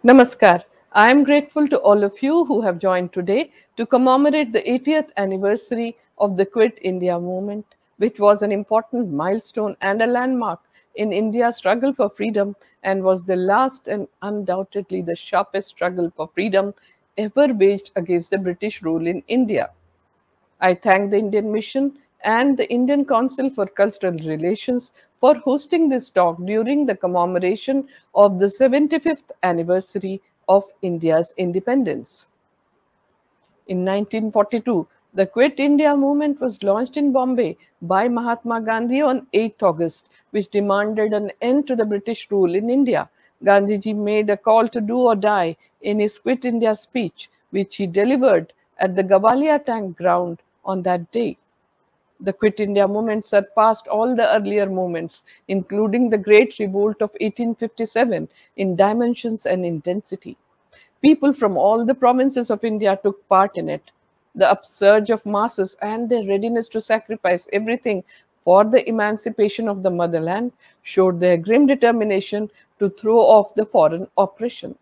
Namaskar. I am grateful to all of you who have joined today to commemorate the 80th anniversary of the Quit India movement, which was an important milestone and a landmark in India's struggle for freedom and was the last and undoubtedly the sharpest struggle for freedom ever waged against the British rule in India. I thank the Indian Mission and the Indian Council for Cultural Relations for hosting this talk during the commemoration of the 75th anniversary of India's independence. In 1942, the Quit India movement was launched in Bombay by Mahatma Gandhi on 8th August, which demanded an end to the British rule in India. Gandhiji made a call to do or die in his Quit India speech, which he delivered at the Gavalia Tank ground on that day. The Quit India movement surpassed all the earlier movements, including the Great Revolt of 1857, in dimensions and intensity. People from all the provinces of India took part in it. The upsurge of masses and their readiness to sacrifice everything for the emancipation of the motherland showed their grim determination to throw off the foreign oppression.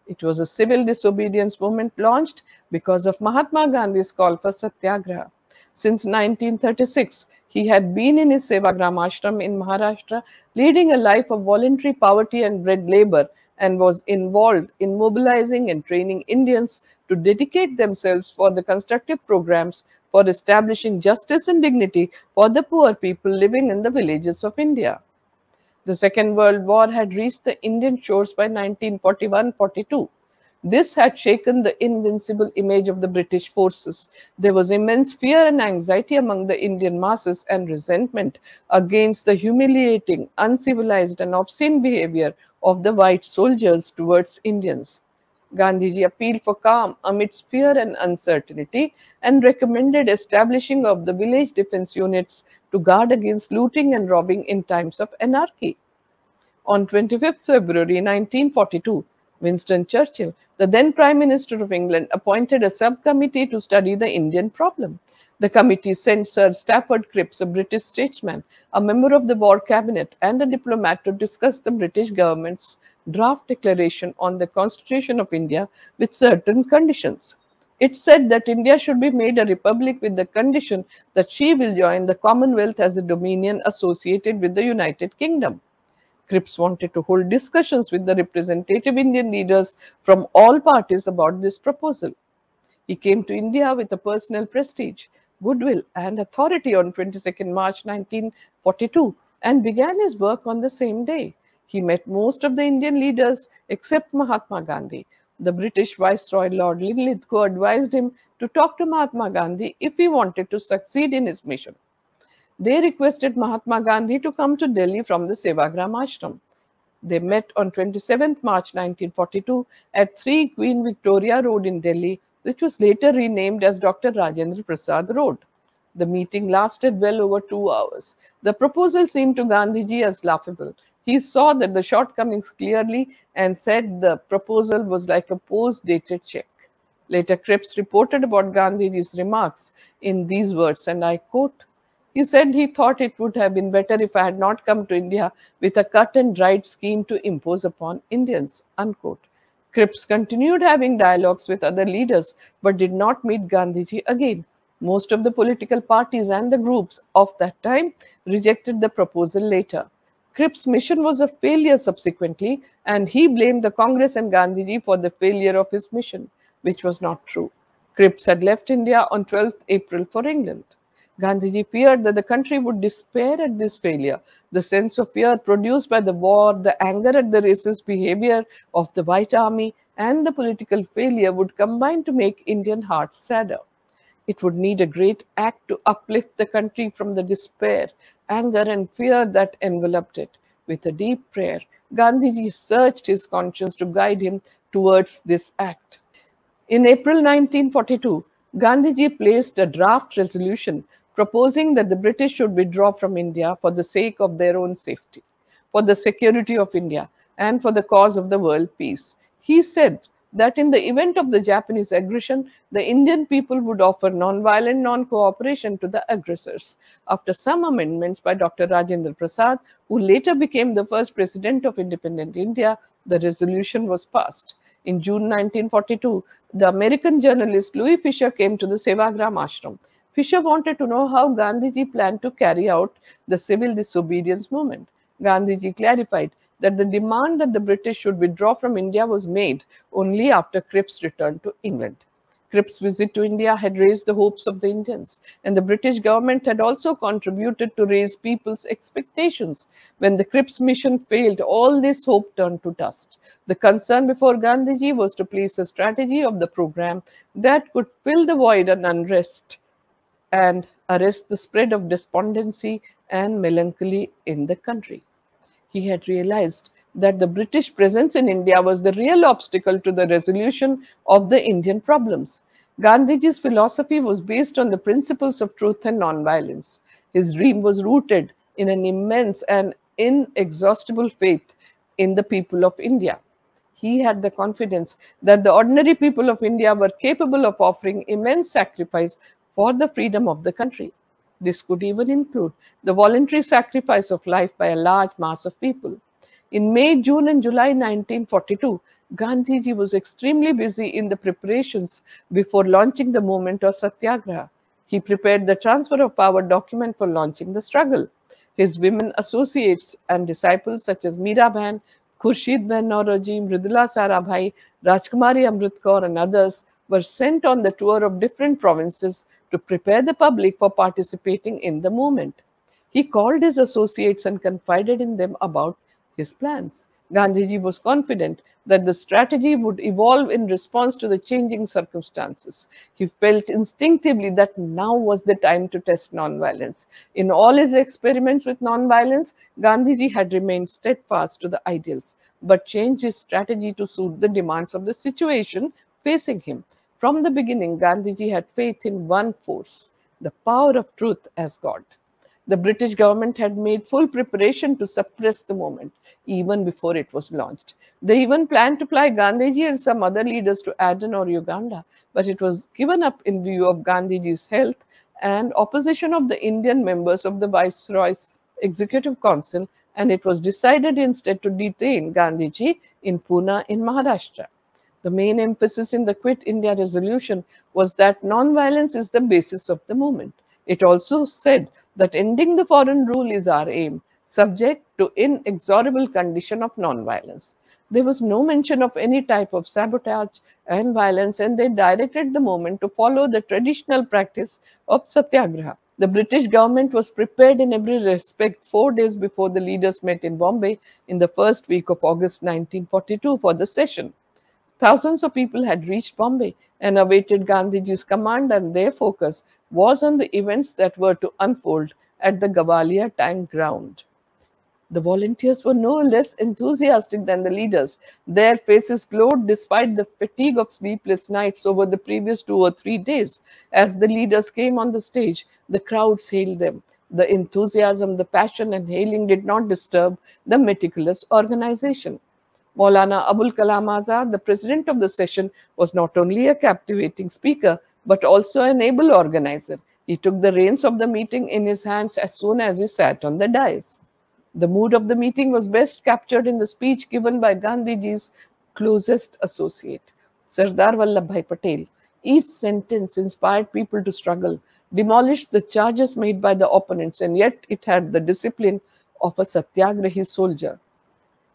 It was a civil disobedience movement launched because of Mahatma Gandhi's call for satyagraha. Since 1936, he had been in his Sevagram ashram in Maharashtra, leading a life of voluntary poverty and bread labor, and was involved in mobilizing and training Indians to dedicate themselves for the constructive programs for establishing justice and dignity for the poor people living in the villages of India. The Second World War had reached the Indian shores by 1941-42. This had shaken the invincible image of the British forces. There was immense fear and anxiety among the Indian masses and resentment against the humiliating, uncivilized, and obscene behavior of the white soldiers towards Indians. Gandhiji appealed for calm amidst fear and uncertainty and recommended establishing of the village defense units to guard against looting and robbing in times of anarchy. On 25th February 1942, Winston Churchill, the then Prime Minister of England, appointed a subcommittee to study the Indian problem. The committee sent Sir Stafford Cripps, a British statesman, a member of the War Cabinet, and a diplomat to discuss the British government's draft declaration on the Constitution of India with certain conditions. It said that India should be made a republic with the condition that she will join the Commonwealth as a dominion associated with the United Kingdom. Cripps wanted to hold discussions with the representative Indian leaders from all parties about this proposal. He came to India with a personal prestige, goodwill, and authority on 22nd March 1942 and began his work on the same day. He met most of the Indian leaders except Mahatma Gandhi. The British Viceroy Lord Linlithgow advised him to talk to Mahatma Gandhi if he wanted to succeed in his mission. They requested Mahatma Gandhi to come to Delhi from the Sevagram ashram. They met on 27th March 1942 at 3 Queen Victoria Road in Delhi, which was later renamed as Dr. Rajendra Prasad Road. The meeting lasted well over 2 hours. The proposal seemed to Gandhiji as laughable. He saw that the shortcomings clearly and said the proposal was like a post-dated check. Later, Cripps reported about Gandhiji's remarks in these words, and I quote, "He said he thought it would have been better if I had not come to India with a cut and dried scheme to impose upon Indians." Unquote. Cripps continued having dialogues with other leaders but did not meet Gandhiji again. Most of the political parties and the groups of that time rejected the proposal later. Cripps' mission was a failure subsequently, and he blamed the Congress and Gandhiji for the failure of his mission, which was not true. Cripps had left India on 12th April for England. Gandhiji feared that the country would despair at this failure. The sense of fear produced by the war, the anger at the racist behavior of the White Army, and the political failure would combine to make Indian hearts sadder. It would need a great act to uplift the country from the despair, anger, and fear that enveloped it. With a deep prayer, Gandhiji searched his conscience to guide him towards this act. In April 1942, Gandhiji placed a draft resolution proposing that the British should withdraw from India for the sake of their own safety, for the security of India, and for the cause of the world peace. He said that in the event of the Japanese aggression, the Indian people would offer non-violent non-cooperation to the aggressors. After some amendments by Dr. Rajendra Prasad, who later became the first president of independent India, the resolution was passed. In June 1942, the American journalist Louis Fisher came to the Sevagram ashram. Fisher wanted to know how Gandhiji planned to carry out the civil disobedience movement. Gandhiji clarified that the demand that the British should withdraw from India was made only after Cripps returned to England. Cripps' visit to India had raised the hopes of the Indians, and the British government had also contributed to raise people's expectations. When the Cripps mission failed, all this hope turned to dust. The concern before Gandhiji was to place a strategy of the program that could fill the void and unrest and arrest the spread of despondency and melancholy in the country. He had realized that the British presence in India was the real obstacle to the resolution of the Indian problems. Gandhiji's philosophy was based on the principles of truth and non-violence. His dream was rooted in an immense and inexhaustible faith in the people of India. He had the confidence that the ordinary people of India were capable of offering immense sacrifice for the freedom of the country. This could even include the voluntary sacrifice of life by a large mass of people. In May, June, and July 1942, Gandhiji was extremely busy in the preparations before launching the movement of Satyagraha. He prepared the transfer of power document for launching the struggle. His women associates and disciples such as Miraban, Khurshid Ben Nauroji, Mridula Sarabhai, Rajkumari Amrit Kaur, and others were sent on the tour of different provinces to prepare the public for participating in the movement. He called his associates and confided in them about his plans. Gandhiji was confident that the strategy would evolve in response to the changing circumstances. He felt instinctively that now was the time to test nonviolence. In all his experiments with nonviolence, Gandhiji had remained steadfast to the ideals, but changed his strategy to suit the demands of the situation facing him. From the beginning, Gandhiji had faith in one force, the power of truth as God. The British government had made full preparation to suppress the movement even before it was launched. They even planned to fly Gandhiji and some other leaders to Aden or Uganda, but it was given up in view of Gandhiji's health and opposition of the Indian members of the Viceroy's Executive Council, and it was decided instead to detain Gandhiji in Pune in Maharashtra. The main emphasis in the Quit India resolution was that non-violence is the basis of the movement. It also said that ending the foreign rule is our aim, subject to inexorable condition of non-violence. There was no mention of any type of sabotage and violence, and they directed the movement to follow the traditional practice of satyagraha. The British government was prepared in every respect 4 days before the leaders met in Bombay in the first week of August 1942 for the session. Thousands of people had reached Bombay and awaited Gandhiji's command, and their focus was on the events that were to unfold at the Gavalia Tank Ground. The volunteers were no less enthusiastic than the leaders. Their faces glowed despite the fatigue of sleepless nights over the previous 2 or 3 days. As the leaders came on the stage, the crowds hailed them. The enthusiasm, the passion, and hailing did not disturb the meticulous organization. Maulana Abul Kalam Azad, the president of the session, was not only a captivating speaker, but also an able organizer. He took the reins of the meeting in his hands as soon as he sat on the dais. The mood of the meeting was best captured in the speech given by Gandhiji's closest associate, Sardar Vallabhbhai Patel. Each sentence inspired people to struggle, demolished the charges made by the opponents, and yet it had the discipline of a satyagrahi soldier.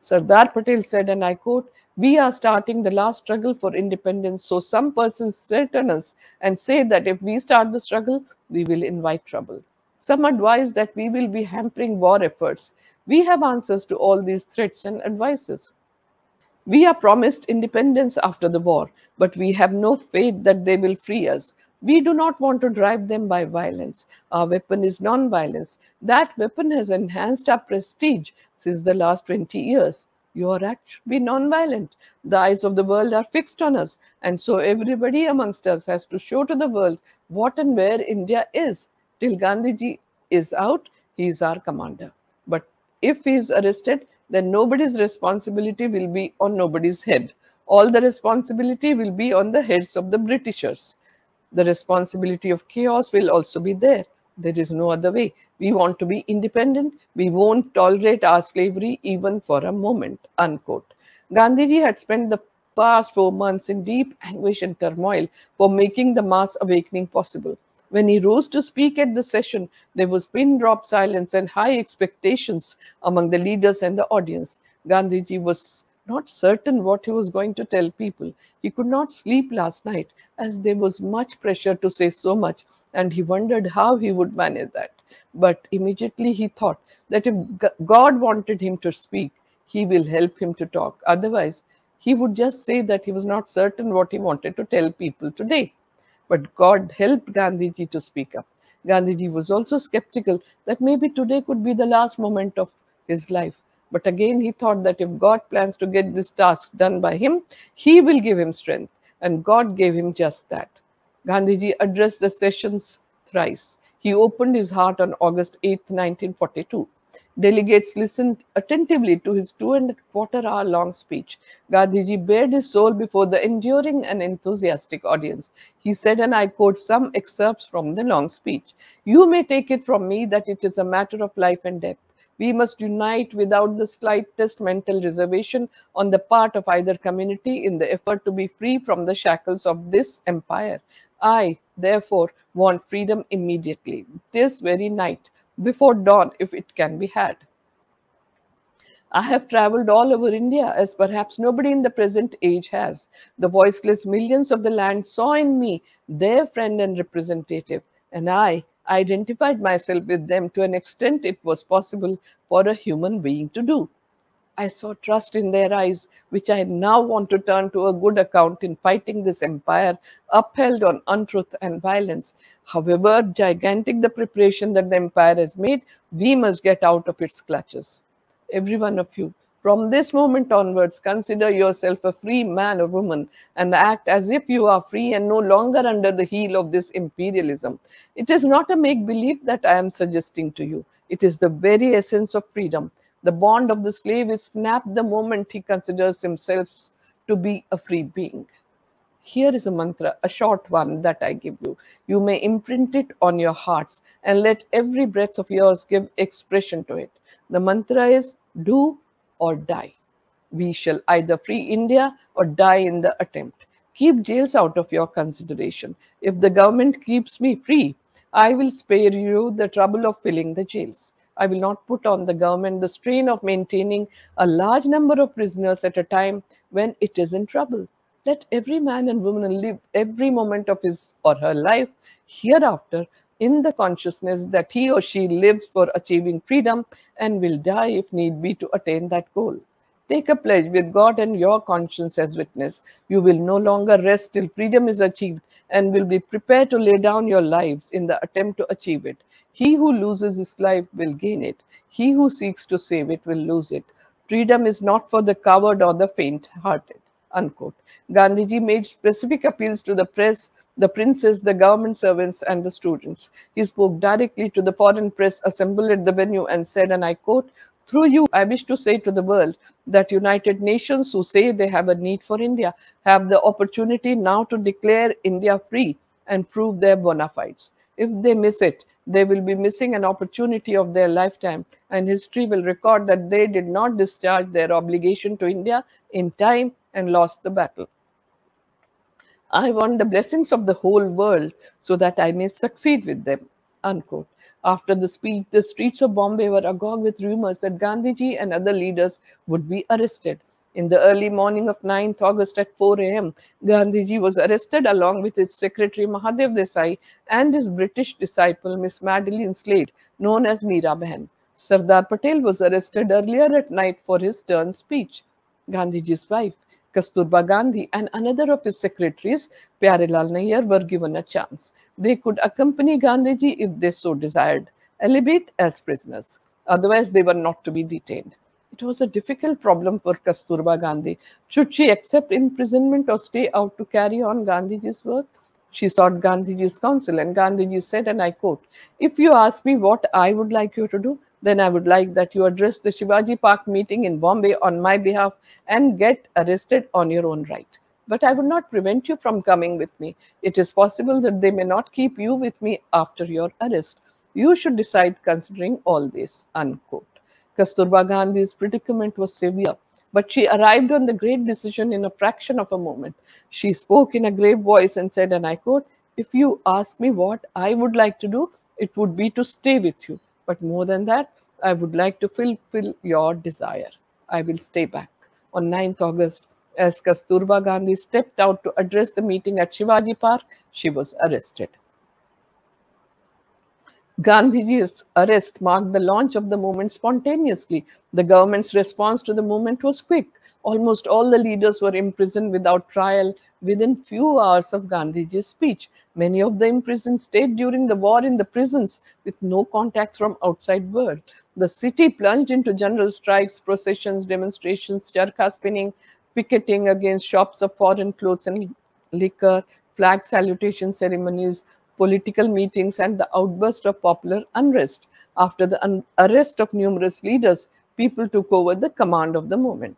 Sardar Patel said, and I quote, "We are starting the last struggle for independence, so some persons threaten us and say that if we start the struggle, we will invite trouble. Some advise that we will be hampering war efforts. We have answers to all these threats and advices. We are promised independence after the war, but we have no faith that they will free us. We do not want to drive them by violence. Our weapon is non-violence. That weapon has enhanced our prestige since the last 20 years. Your act should be non-violent. The eyes of the world are fixed on us, and so everybody amongst us has to show to the world what and where India is. Till Gandhiji is out, he is our commander. But if he is arrested, then nobody's responsibility will be on nobody's head. All the responsibility will be on the heads of the Britishers. The responsibility of chaos will also be there. There is no other way. We want to be independent. We won't tolerate our slavery even for a moment. Unquote. Gandhiji had spent the past 4 months in deep anguish and turmoil for making the mass awakening possible. When he rose to speak at the session, there was pin drop silence and high expectations among the leaders and the audience. Gandhiji was not certain what he was going to tell people. He could not sleep last night as there was much pressure to say so much, and he wondered how he would manage that. But immediately he thought that if God wanted him to speak, he will help him to talk. Otherwise, he would just say that he was not certain what he wanted to tell people today. But God helped Gandhiji to speak up. Gandhiji was also skeptical that maybe today could be the last moment of his life. But again, he thought that if God plans to get this task done by him, he will give him strength. And God gave him just that. Gandhiji addressed the sessions thrice. He opened his heart on August 8, 1942. Delegates listened attentively to his 2.25 hour long speech. Gandhiji bared his soul before the enduring and enthusiastic audience. He said, and I quote some excerpts from the long speech: "You may take it from me that it is a matter of life and death. We must unite without the slightest mental reservation on the part of either community in the effort to be free from the shackles of this empire. I, therefore, want freedom immediately, this very night, before dawn, if it can be had. I have traveled all over India as perhaps nobody in the present age has. The voiceless millions of the land saw in me their friend and representative, and I identified myself with them to an extent it was possible for a human being to do. I saw trust in their eyes, which I now want to turn to a good account in fighting this empire upheld on untruth and violence. However gigantic the preparation that the empire has made, we must get out of its clutches. Every one of you, from this moment onwards, consider yourself a free man or woman and act as if you are free and no longer under the heel of this imperialism. It is not a make believe that I am suggesting to you. It is the very essence of freedom. The bond of the slave is snapped the moment he considers himself to be a free being. Here is a mantra, a short one that I give you. You may imprint it on your hearts and let every breath of yours give expression to it. The mantra is do or die. We shall either free India or die in the attempt. Keep jails out of your consideration. If the government keeps me free, I will spare you the trouble of filling the jails. I will not put on the government the strain of maintaining a large number of prisoners at a time when it is in trouble. Let every man and woman live every moment of his or her life hereafter in the consciousness that he or she lives for achieving freedom and will die if need be to attain that goal. Take a pledge with God and your conscience as witness. You will no longer rest till freedom is achieved and will be prepared to lay down your lives in the attempt to achieve it. He who loses his life will gain it. He who seeks to save it will lose it. Freedom is not for the coward or the faint-hearted. Unquote. Gandhiji made specific appeals to the press, the princes, the government servants, and the students. He spoke directly to the foreign press assembled at the venue and said, and I quote, "Through you, I wish to say to the world that United Nations who say they have a need for India have the opportunity now to declare India free and prove their bona fides. If they miss it, they will be missing an opportunity of their lifetime, and history will record that they did not discharge their obligation to India in time and lost the battle. I want the blessings of the whole world so that I may succeed with them." Unquote. After the speech, the streets of Bombay were agog with rumors that Gandhiji and other leaders would be arrested. In the early morning of 9th August at 4 a.m., Gandhiji was arrested along with his secretary Mahadev Desai and his British disciple Miss Madeline Slade, known as Meera Behan. Sardar Patel was arrested earlier at night for his turn speech. Gandhiji's wife, Kasturba Gandhi, and another of his secretaries, Pyarelal Nayyar, were given a chance. They could accompany Gandhiji if they so desired, albeit as prisoners. Otherwise, they were not to be detained. It was a difficult problem for Kasturba Gandhi. Should she accept imprisonment or stay out to carry on Gandhiji's work? She sought Gandhiji's counsel, and Gandhiji said, and I quote, "If you ask me what I would like you to do, then I would like that you address the Shivaji Park meeting in Bombay on my behalf and get arrested on your own right. But I would not prevent you from coming with me. It is possible that they may not keep you with me after your arrest. You should decide considering all this." Unquote. Kasturba Gandhi's predicament was severe, but she arrived on the great decision in a fraction of a moment. She spoke in a grave voice and said, and I quote, "If you ask me what I would like to do, it would be to stay with you. But more than that, I would like to fulfill your desire. I will stay back." On 9th August, as Kasturba Gandhi stepped out to address the meeting at Shivaji Park, she was arrested. Gandhiji's arrest marked the launch of the movement spontaneously. The government's response to the movement was quick. Almost all the leaders were imprisoned without trial within few hours of Gandhiji's speech. Many of the imprisoned stayed during the war in the prisons with no contacts from outside world. The city plunged into general strikes, processions, demonstrations, charkha spinning, picketing against shops of foreign clothes and liquor, flag salutation ceremonies, political meetings, and the outburst of popular unrest. After the arrest of numerous leaders, people took over the command of the movement.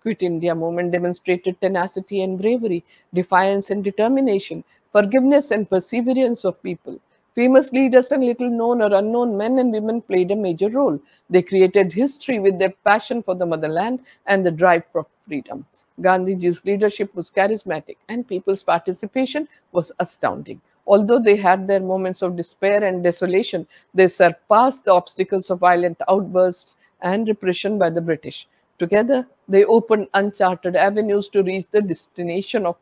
Quit India movement demonstrated tenacity and bravery, defiance and determination, forgiveness and perseverance of people. Famous leaders and little known or unknown men and women played a major role. They created history with their passion for the motherland and the drive for freedom. Gandhiji's leadership was charismatic and people's participation was astounding. Although they had their moments of despair and desolation, they surpassed the obstacles of violent outbursts and repression by the British. Together, they opened uncharted avenues to reach the destination of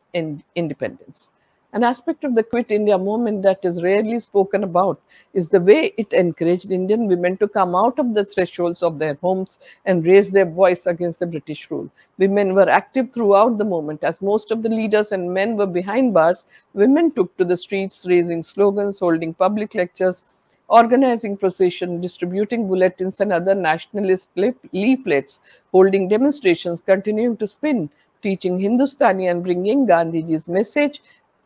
independence. An aspect of the Quit India movement that is rarely spoken about is the way it encouraged Indian women to come out of the thresholds of their homes and raise their voice against the British rule. Women were active throughout the movement. As most of the leaders and men were behind bars, women took to the streets, raising slogans, holding public lectures, organizing processions, distributing bulletins and other nationalist leaflets, holding demonstrations, continuing to spin, teaching Hindustani and bringing Gandhiji's message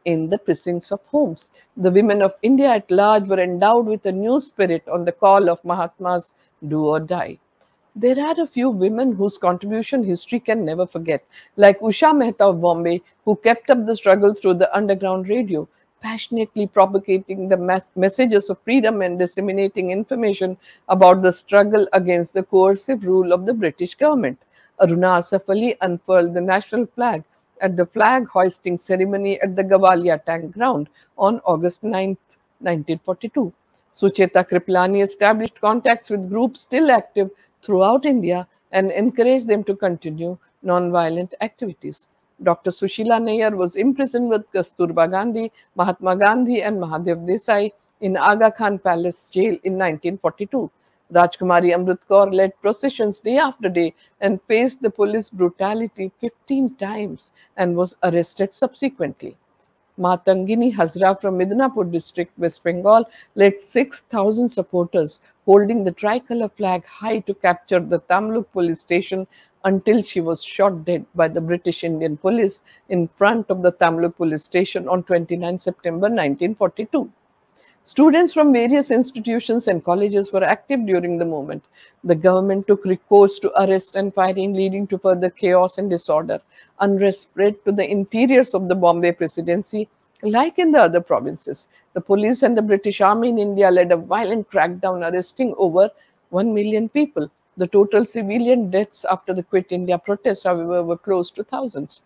in the precincts of homes. The women of India at large were endowed with a new spirit on the call of Mahatma's do or die. There are a few women whose contribution history can never forget, like Usha Mehta of Bombay, who kept up the struggle through the underground radio, passionately propagating the messages of freedom and disseminating information about the struggle against the coercive rule of the British government. Aruna Asaf Ali unfurled the national flag at the flag hoisting ceremony at the Gavalia Tank Ground on August 9, 1942. Sucheta Kriplani established contacts with groups still active throughout India and encouraged them to continue non-violent activities. Dr. Sushila Nair was imprisoned with Kasturba Gandhi, Mahatma Gandhi, and Mahadev Desai in Aga Khan Palace jail in 1942. Rajkumari Amrit Kaur led processions day after day and faced the police brutality 15 times and was arrested subsequently. Matangini Hazra from Midnapur district, West Bengal, led 6,000 supporters holding the tricolour flag high to capture the Tamluk police station until she was shot dead by the British Indian police in front of the Tamluk police station on 29 September 1942. Students from various institutions and colleges were active during the movement. The government took recourse to arrest and firing, leading to further chaos and disorder. Unrest spread to the interiors of the Bombay Presidency, like in the other provinces. The police and the British Army in India led a violent crackdown, arresting over 1 million people. The total civilian deaths after the Quit India protest, however, were close to thousands.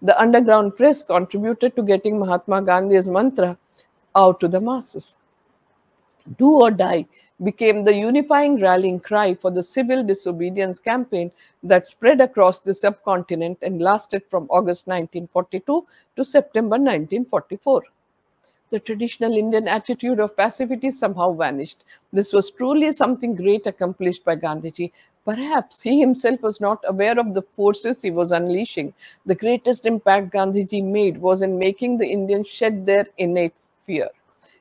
The underground press contributed to getting Mahatma Gandhi's mantra out to the masses. Do or die became the unifying rallying cry for the civil disobedience campaign that spread across the subcontinent and lasted from August 1942 to September 1944. The traditional Indian attitude of passivity somehow vanished. This was truly something great accomplished by Gandhiji. Perhaps he himself was not aware of the forces he was unleashing. The greatest impact Gandhiji made was in making the Indians shed their innate fear.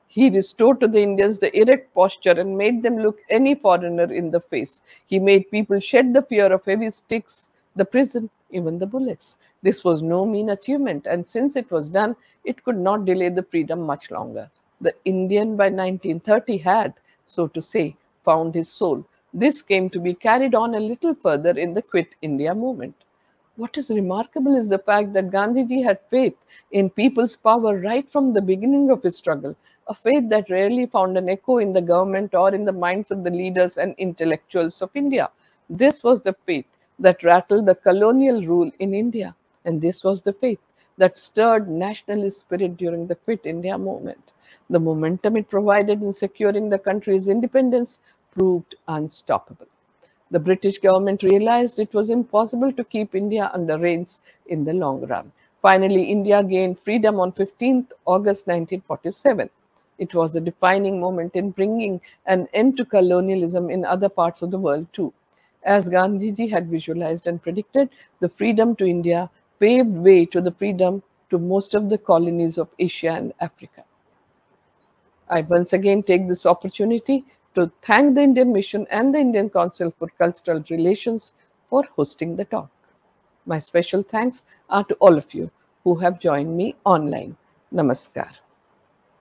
He restored to the Indians the erect posture and made them look any foreigner in the face. He made people shed the fear of heavy sticks, the prison, even the bullets. This was no mean achievement, and since it was done, it could not delay the freedom much longer. The Indian by 1930 had, so to say, found his soul. This came to be carried on a little further in the Quit India movement. What is remarkable is the fact that Gandhiji had faith in people's power right from the beginning of his struggle, a faith that rarely found an echo in the government or in the minds of the leaders and intellectuals of India. This was the faith that rattled the colonial rule in India, and this was the faith that stirred nationalist spirit during the Quit India movement. The momentum it provided in securing the country's independence proved unstoppable. The British government realized it was impossible to keep India under reins in the long run. Finally, India gained freedom on 15th August 1947. It was a defining moment in bringing an end to colonialism in other parts of the world too. As Gandhiji had visualized and predicted, the freedom to India paved way to the freedom to most of the colonies of Asia and Africa. I once again take this opportunity to thank the Indian Mission and the Indian Council for Cultural Relations for hosting the talk. My special thanks are to all of you who have joined me online. Namaskar.